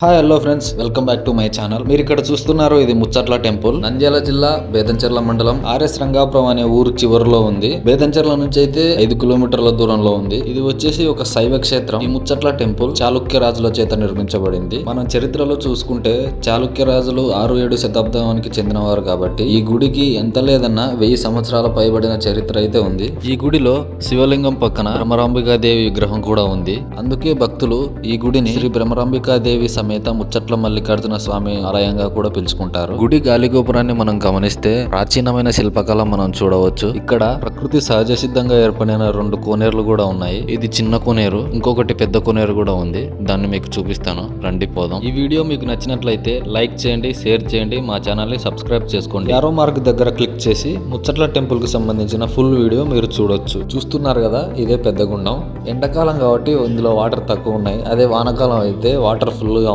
Hi hello friends, welcome back to my channel. మీరు ఇక్కడ చూస్తున్నారు ఇది ముచ్చట్ల టెంపుల్. నంద్యాల జిల్లా బేతంచెర్ల మండలం ఆర్ఎస్ రంగాపురం అనే ఊరు చివరిలో ఉంది. బేతంచెర్ల నుంచి అయితే 5 కిలోమీటర్ల దూరంలో ఉంది. ఇది వచ్చేసి ఒక శైవ క్షేత్రం. ఈ ముచ్చట్ల టెంపుల్ చాళుక్య రాజుల చేత నిర్మించబడింది. మనం చరిత్రలో చూసుకుంటే చాళుక్య రాజులు 6-7 శతాబ్దానికి చెందినవారు కాబట్టి ఈ గుడికి ఎంత లేదన్నా 1000 సంవత్సరాల పైబడిన చరిత్ర అయితే ఉంది. ఈ గుడిలో శివలింగం పక్కన భ్రమరాంబికాదేవి విగ్రహం కూడా ఉంది. అందుకే భక్తులు ఈ గుడిని శ్రీ భ్రమరాంబికాదేవి సమేత ముచ్చట్ల మల్లికార్జున స్వామి ఆలయంగా కూడా పిలుచుకుంటారు. గుడి గాలి గోపురాన్ని మనం గమనిస్తే ప్రాచీనమైన శిల్పకళ మనం చూడవచ్చు. ఇక్కడ ప్రకృతి సహజ సిద్ధంగా ఏర్పడిన 2 కోనేరులు కూడా ఉన్నాయి. ఇది చిన్న కోనేరు, ఇంకొకటి పెద్ద కోనేరు కూడా ఉంది. దాన్ని మీకు చూపిస్తాను, రండి పోదాం. ఈ వీడియో మీకు నచ్చినట్లయితే లైక్ చేయండి, షేర్ చేయండి, మా ఛానల్ ని సబ్స్క్రైబ్ చేసుకోండి. యారో మార్క్ దగ్గర క్లిక్ చేసి ముచ్చట్ల టెంపుల్ కి సంబంధించిన ఫుల్ వీడియో మీరు చూడొచ్చు. చూస్తున్నారు కదా, ఇదే పెద్ద గుండం. ఎండాకాలం కాబట్టి ఇందులో వాటర్ తక్కువ ఉన్నాయి. అదే వానాకాలం అయితే వాటర్ ఫుల్ గా